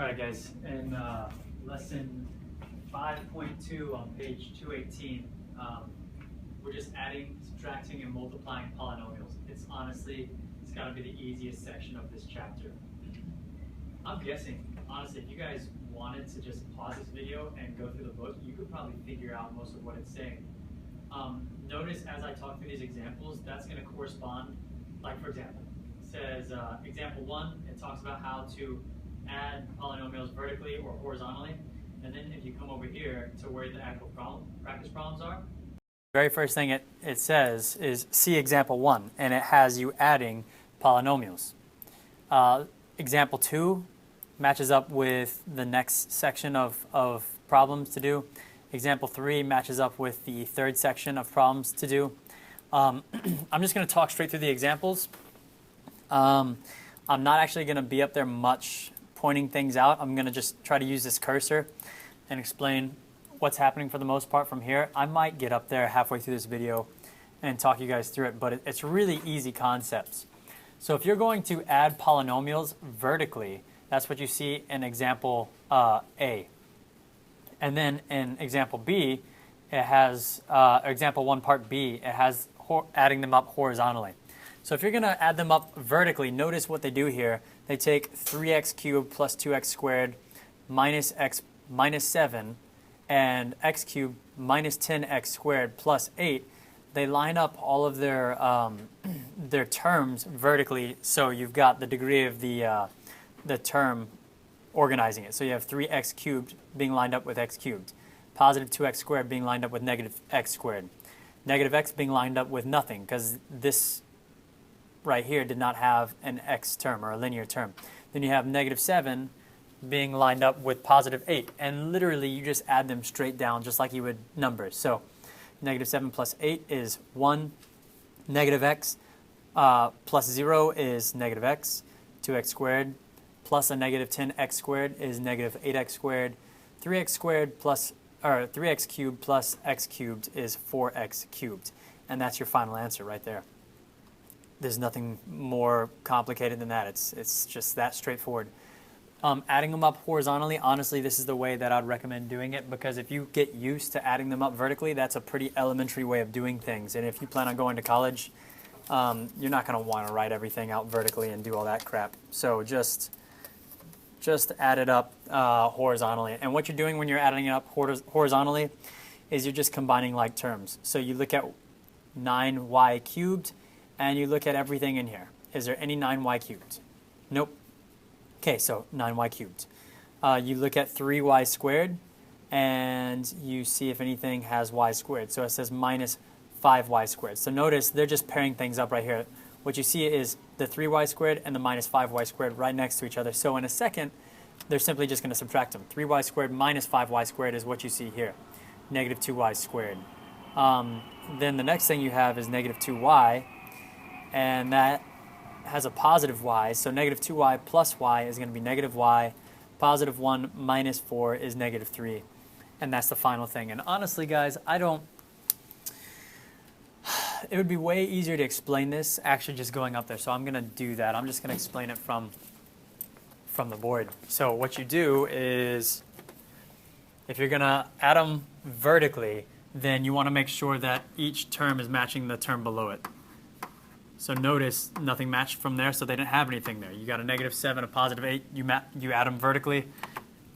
All right, guys, in lesson 5.2 on page 218, we're just adding, subtracting, and multiplying polynomials. It's got to be the easiest section of this chapter. I'm guessing, honestly, if you guys wanted to just pause this video and go through the book, you could probably figure out most of what it's saying. Notice as I talk through these examples, that's going to correspond, like for example, it says example 1, it talks about how to add polynomials vertically or horizontally. And then if you come over here to where the actual practice problems are, the very first thing it says is see example 1, and it has you adding polynomials. Example 2 matches up with the next section of problems to do. Example 3 matches up with the third section of problems to do. I'm just going to talk straight through the examples. I'm not actually going to be up there much pointing things out. I'm going to just try to use this cursor and explain what's happening for the most part from here. I might get up there halfway through this video and talk you guys through it, but it's really easy concepts. So if you're going to add polynomials vertically, that's what you see in example A. And then in example B, it has, example 1 part B, it has adding them up horizontally. So if you're going to add them up vertically, notice what they do here. They take 3x cubed plus 2x squared minus x minus 7 and x cubed minus 10x squared plus 8. They line up all of their terms vertically, so you've got the degree of the term organizing it. So you have 3x cubed being lined up with x cubed, positive 2x squared being lined up with negative x squared, negative x being lined up with nothing because this right here did not have an x term or a linear term. Then you have negative 7 being lined up with positive 8, and literally you just add them straight down just like you would numbers. So negative 7 plus 8 is 1, negative x plus 0 is negative x, 2x squared plus a negative 10x squared is negative 8x squared, 3x squared plus, or 3x cubed plus x cubed is 4x cubed. And that's your final answer right there. There's nothing more complicated than that. It's just that straightforward. Adding them up horizontally, honestly, this is the way that I'd recommend doing it, because if you get used to adding them up vertically, that's a pretty elementary way of doing things. And if you plan on going to college, you're not going to want to write everything out vertically and do all that crap. So just add it up horizontally. And what you're doing when you're adding it up horizontally is you're just combining like terms. So you look at 9y cubed, and you look at everything in here. Is there any 9y cubed? Nope. Okay, so 9y cubed. You look at 3y squared, and you see if anything has y squared. So it says minus 5y squared. So notice they're just pairing things up right here. What you see is the 3y squared and the minus 5y squared right next to each other. So in a second, they're simply just going to subtract them. 3y squared minus 5y squared is what you see here, negative 2y squared. Then the next thing you have is negative 2y, and that has a positive y, so negative 2y plus y is going to be negative y, positive 1 minus 4 is negative 3, and that's the final thing. And honestly, guys, it would be way easier to explain this actually just going up there, so I'm going to do that. I'm just going to explain it from the board. So what you do is, if you're going to add them vertically, then you want to make sure that each term is matching the term below it. So notice nothing matched from there, so they didn't have anything there. You got a negative 7, a positive 8, you add them vertically.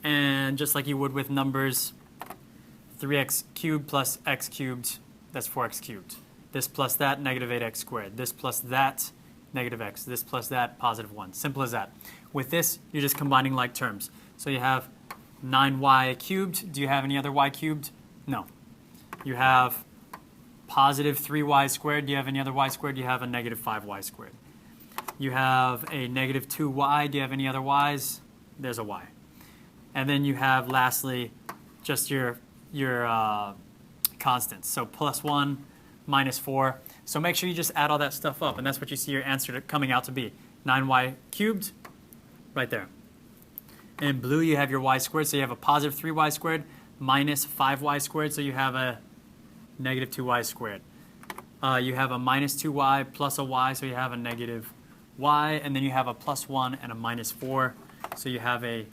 And just like you would with numbers, 3x cubed plus x cubed, that's 4x cubed. This plus that, negative 8x squared. This plus that, negative x. This plus that, positive 1. Simple as that. With this, you're just combining like terms. So you have 9y cubed. Do you have any other y cubed? No. You have positive 3y squared. Do you have any other y squared? You have a negative 5y squared. You have a negative 2y. Do you have any other y's? There's a y. And then you have, lastly, just your constants. So plus 1, minus 4. So make sure you just add all that stuff up, and that's what you see your answer coming out to be. 9y cubed, right there. In blue, you have your y squared, so you have a positive 3y squared minus 5y squared, so you have a negative 2y squared. You have a minus 2y plus a y, so you have a negative y, and then you have a plus 1 and a minus 4, so you have a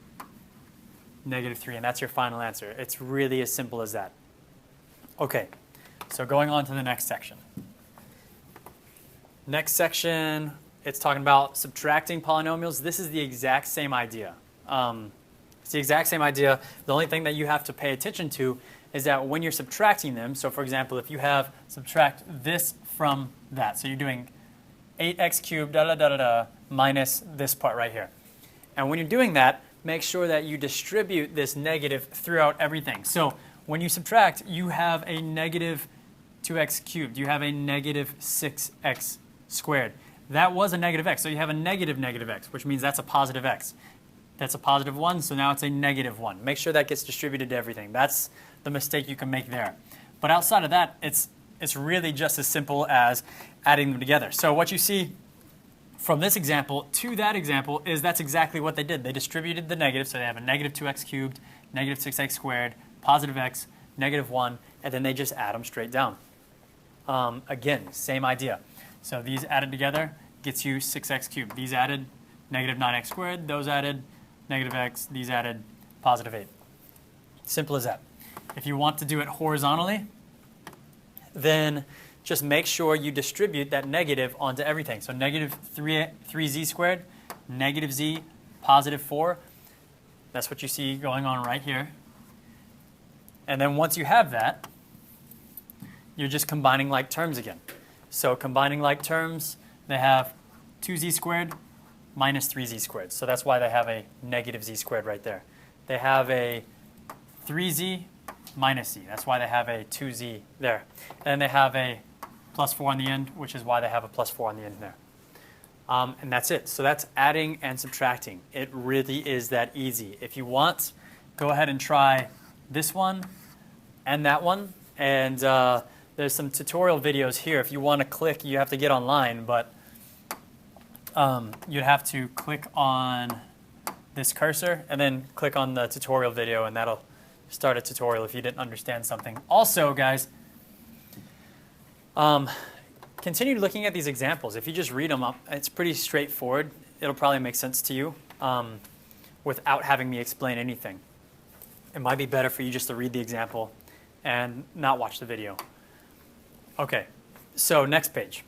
negative 3, and that's your final answer. It's really as simple as that. Okay, so going on to the next section. Next section, it's talking about subtracting polynomials. This is the exact same idea. It's the exact same idea. The only thing that you have to pay attention to is that when you're subtracting them, so for example, if you have subtract this from that, so you're doing 8x cubed minus this part right here. And when you're doing that, make sure that you distribute this negative throughout everything. So when you subtract, you have a negative 2x cubed. You have a negative 6x squared. That was a negative x, so you have a negative x, which means that's a positive x. That's a positive 1, so now it's a negative 1. Make sure that gets distributed to everything. That's the mistake you can make there. But outside of that, it's really just as simple as adding them together. So what you see from this example to that example is that's exactly what they did. They distributed the negative, so they have a negative 2x cubed, negative 6x squared, positive x, negative 1, and then they just add them straight down. Again, same idea. So these added together gets you 6x cubed. These added negative 9x squared, those added negative x, these added positive 8. Simple as that. If you want to do it horizontally, then just make sure you distribute that negative onto everything. So negative 3z squared, negative z, positive 4. That's what you see going on right here. And then once you have that, you're just combining like terms again. So combining like terms, they have 2z squared minus 3z squared. So that's why they have a negative z squared right there. They have a 3z minus z. That's why they have a 2z there. And they have a plus 4 on the end, which is why they have a plus 4 on the end there. And that's it. So that's adding and subtracting. It really is that easy. If you want, go ahead and try this one and that one. And there's some tutorial videos here. If you want to click, you have to get online, but you'd have to click on this cursor and then click on the tutorial video, and that'll start a tutorial if you didn't understand something. Also, guys, continue looking at these examples. If you just read them up, it's pretty straightforward. It'll probably make sense to you without having me explain anything. It might be better for you just to read the example and not watch the video. Okay, so next page.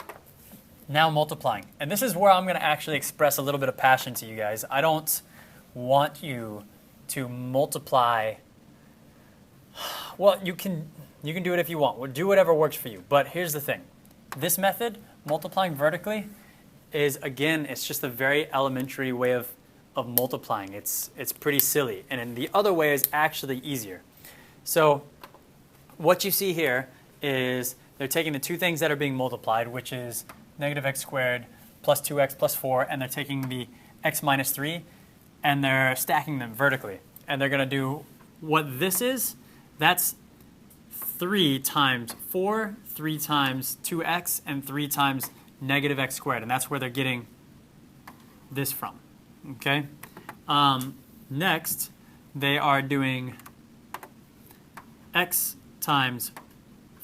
Now multiplying. And this is where I'm going to actually express a little bit of passion to you guys. I don't want you to multiply. Well, you can do it if you want. We'll do whatever works for you. But here's the thing. This method, multiplying vertically, is, again, it's just a very elementary way of multiplying. It's pretty silly. And then the other way is actually easier. So what you see here is they're taking the two things that are being multiplied, which is negative x squared plus 2x plus 4, and they're taking the x minus 3, and they're stacking them vertically. And they're going to do what this is. That's 3 times 4, 3 times 2x, and 3 times negative x squared. And that's where they're getting this from. Okay. Next, they are doing x times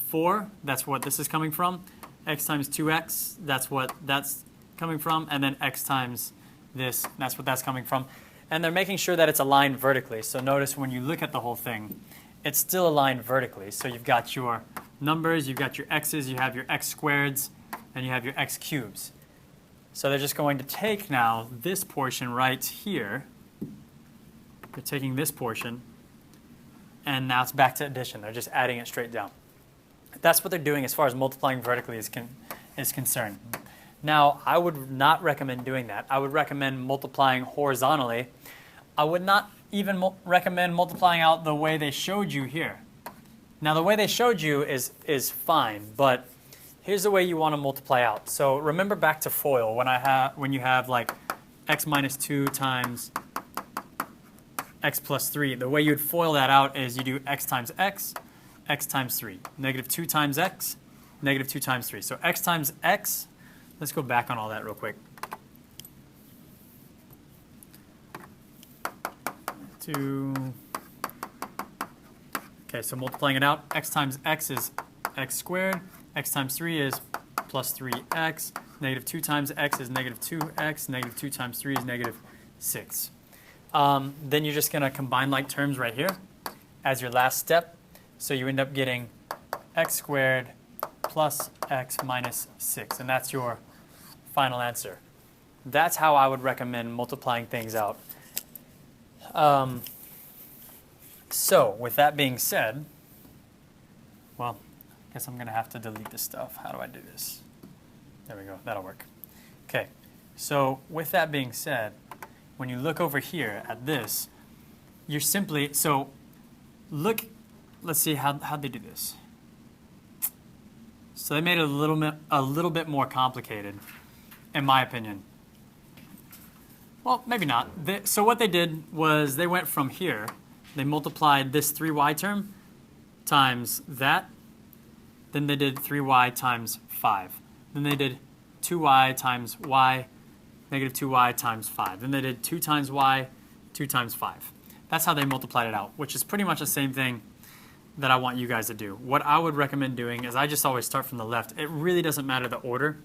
4. That's what this is coming from. X times 2x, that's what that's coming from. And then x times this, that's what that's coming from. And they're making sure that it's aligned vertically. So notice when you look at the whole thing, it's still aligned vertically. So you've got your numbers, you've got your x's, you have your x squareds, and you have your x cubes. So they're just going to take now this portion right here. They're taking this portion, and now it's back to addition. They're just adding it straight down. That's what they're doing as far as multiplying vertically is concerned. Now, I would not recommend doing that. I would recommend multiplying horizontally. I would not even recommend multiplying out the way they showed you here. Now, the way they showed you is fine, but here's the way you want to multiply out. So remember back to FOIL when you have like x minus 2 times x plus 3. The way you'd FOIL that out is you do x times x, x times 3. Negative 2 times x, negative 2 times 3. So x times x, let's go back on all that real quick. 2. Okay, so multiplying it out, x times x is x squared, x times 3 is plus 3x, negative 2 times x is negative 2x, negative 2 times 3 is negative 6. Then you're just going to combine like terms right here as your last step. So you end up getting x squared plus x minus 6, and that's your final answer. That's how I would recommend multiplying things out. So with that being said, well, I guess I'm going to have to delete this stuff. How do I do this? There we go. That'll work. Okay. So with that being said, when you look over here at this, you're simply, so look, let's see how'd they do this. So they made it a little bit more complicated, in my opinion. Well, maybe not. So what they did was they went from here, they multiplied this 3y term times that, then they did 3y times 5. Then they did 2y times y, negative 2y times 5. Then they did 2 times y, 2 times 5. That's how they multiplied it out, which is pretty much the same thing that I want you guys to do. What I would recommend doing is I just always start from the left. It really doesn't matter the order,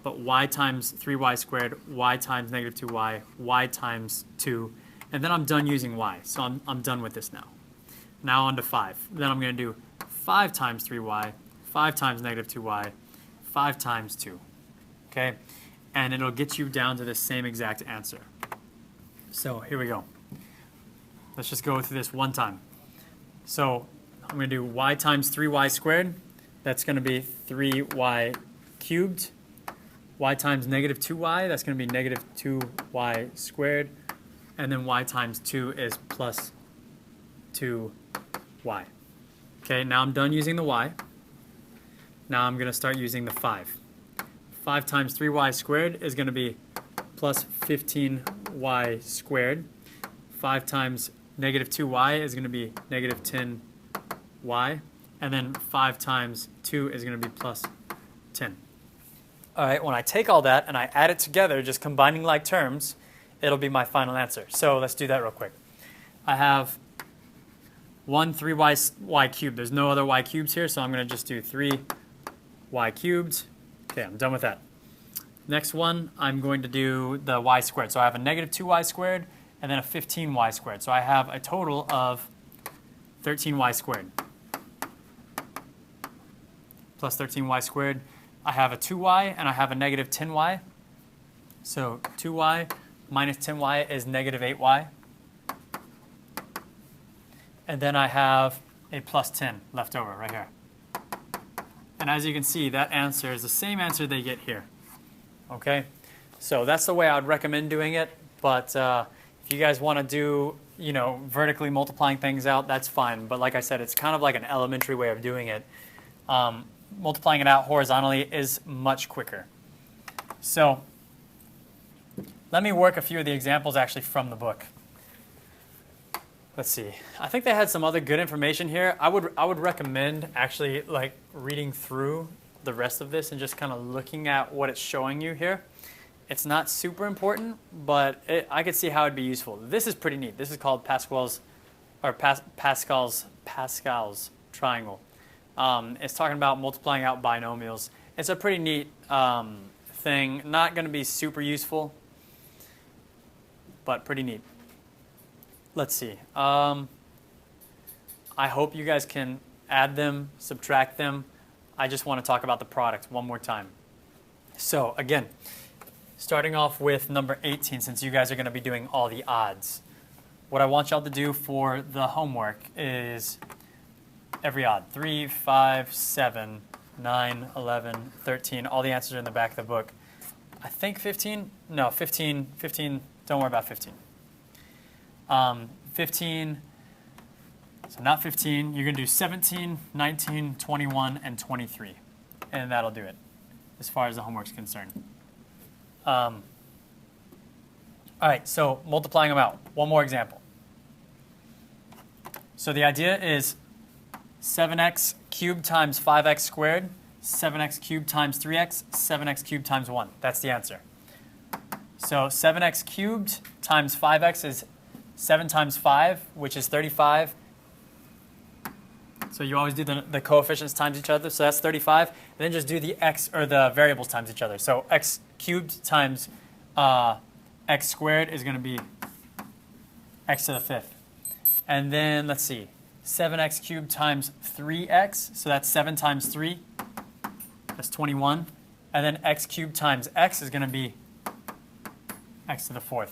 but y times 3y squared, y times negative 2y, y times 2, and then I'm done using y. So I'm done with this now. Now on to 5. Then I'm going to do 5 times 3y, 5 times negative 2y, 5 times 2. Okay? And it'll get you down to the same exact answer. So here we go. Let's just go through this one time. So I'm going to do y times 3y squared. That's going to be 3y cubed. Y times negative 2y, that's going to be negative 2y squared. And then y times 2 is plus 2y. Okay, now I'm done using the y. Now I'm going to start using the 5. 5 times 3y squared is going to be plus 15y squared. 5 times negative 2y is going to be negative 10y. And then 5 times 2 is going to be plus 10. All right, when I take all that and I add it together, just combining like terms, it'll be my final answer. So let's do that real quick. I have 3y cubed. There's no other y cubes here, so I'm going to just do 3y cubed. Okay, I'm done with that. Next one, I'm going to do the y squared. So I have a negative 2y squared and then a 15y squared. So I have a total of 13y squared. Plus 13y squared. I have a 2y and I have a negative 10y. So 2y minus 10y is negative 8y. And then I have a plus 10 left over right here. And as you can see, that answer is the same answer they get here. Okay? So that's the way I would recommend doing it. But if you guys want to do, vertically multiplying things out, that's fine. But like I said, it's kind of like an elementary way of doing it. Multiplying it out horizontally is much quicker. So let me work a few of the examples actually from the book. Let's see. I think they had some other good information here. I would recommend actually like reading through the rest of this and just kind of looking at what it's showing you here. It's not super important, but I could see how it'd be useful. This is pretty neat. This is called Pascal's Triangle. It's talking about multiplying out binomials. It's a pretty neat thing. Not going to be super useful, but pretty neat. Let's see. I hope you guys can add them, subtract them. I just want to talk about the product one more time. So again, starting off with number 18, since you guys are going to be doing all the odds. What I want y'all to do for the homework is every odd. 3, 5, 7, 9, 11, 13. All the answers are in the back of the book. I think 15? No, 15. Don't worry about 15. 15, so not 15. You're going to do 17, 19, 21, and 23. And that'll do it as far as the homework's concerned. All right, so multiplying them out. One more example. So the idea is 7x cubed times 5x squared, 7x cubed times 3x, 7x cubed times 1. That's the answer. So 7x cubed times 5x is 7 times 5, which is 35. So you always do the coefficients times each other, so that's 35. And then just do the x or the variables times each other. So x cubed times x squared is going to be x to the 5th. And then, let's see, 7x cubed times 3x, so that's 7 times 3, that's 21. And then x cubed times x is going to be x to the 4th.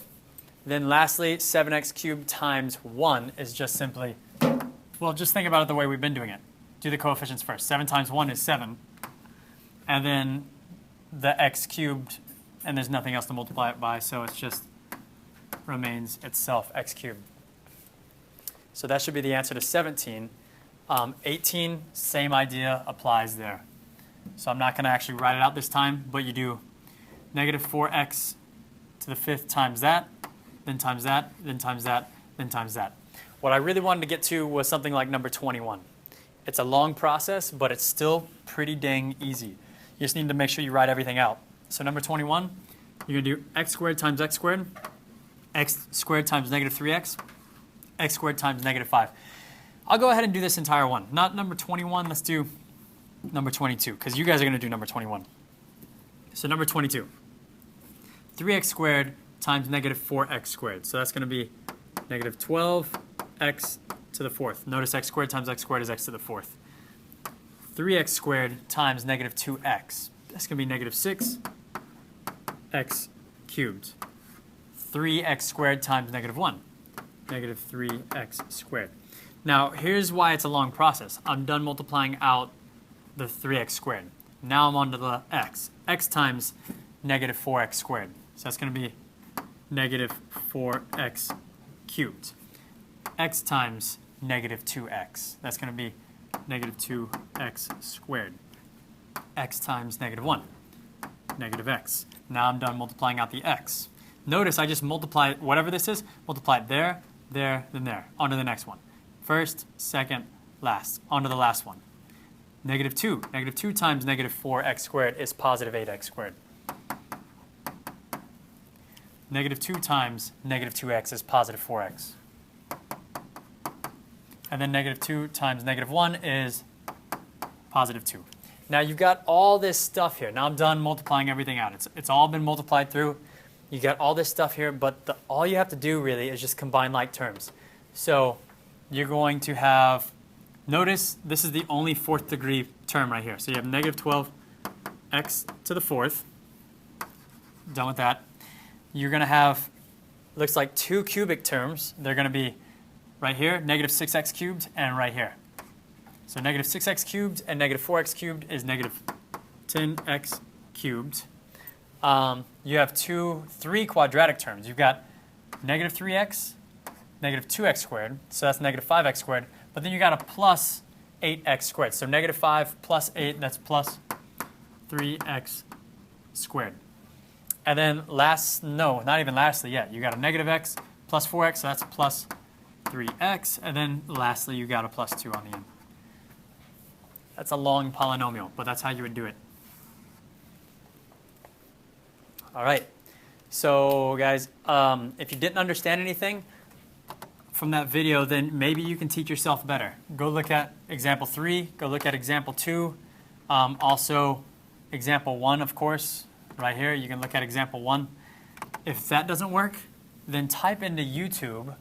Then lastly, 7x cubed times 1 is just simply, well, just think about it the way we've been doing it. Do the coefficients first. 7 times 1 is 7. And then the x cubed, and there's nothing else to multiply it by, so it's just remains itself x cubed. So that should be the answer to 17. 18, same idea applies there. So I'm not going to actually write it out this time, but you do negative 4x to the 5th times that, then times that, then times that, then times that. What I really wanted to get to was something like number 21. It's a long process, but it's still pretty dang easy. You just need to make sure you write everything out. So number 21, you're going to do x squared times x squared times negative 3x, x squared times negative 5. I'll go ahead and do this entire one. Not number 21, let's do number 22, because you guys are going to do number 21. So number 22, 3x squared times negative 4x squared. So that's going to be negative 12x to the 4th. Notice x squared times x squared is x to the 4th. 3x squared times negative 2x. That's going to be negative 6x cubed. 3x squared times negative 1. Negative 3x squared. Now, here's why it's a long process. I'm done multiplying out the 3x squared. Now I'm on to the x. X times negative 4x squared. So that's going to be negative 4x cubed. X times negative 2x. That's going to be negative 2x squared. X times negative 1. Negative x. Now I'm done multiplying out the x. Notice I just multiply whatever this is, multiply it there, there, then there. On to the next one. First, second, last. On to the last one. Negative 2. Negative 2 times negative 4x squared is positive 8x squared. Negative 2 times negative 2x is positive 4x. And then negative 2 times negative 1 is positive 2. Now you've got all this stuff here. Now I'm done multiplying everything out. It's all been multiplied through. You got all this stuff here, but all you have to do really is just combine like terms. So you're going to have, notice this is the only 4th degree term right here. So you have negative 12x to the 4th. Done with that. You're going to have, looks like 2 cubic terms. They're going to be right here, negative 6x cubed, and right here. So negative 6x cubed and negative 4x cubed is negative 10x cubed. You have 3 quadratic terms. You've got negative 3x, negative 2x squared, so that's negative 5x squared, but then you got a plus 8x squared. So negative 5 plus 8, that's plus 3x squared. And then not even lastly yet, you got a negative x plus 4x, so that's plus 3x, and then lastly you got a plus 2 on the end. That's a long polynomial, but that's how you would do it. All right, so guys, if you didn't understand anything from that video, then maybe you can teach yourself better. Go look at example 3, go look at example 2, also example 1, of course, right here. You can look at example 1. If that doesn't work, then type into YouTube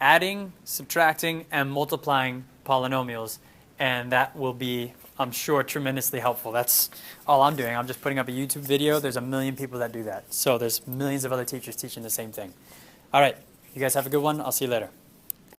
adding, subtracting, and multiplying polynomials, and that will be, I'm sure, tremendously helpful. That's all I'm doing. I'm just putting up a YouTube video. There's a million people that do that. So there's millions of other teachers teaching the same thing. All right, you guys have a good one. I'll see you later.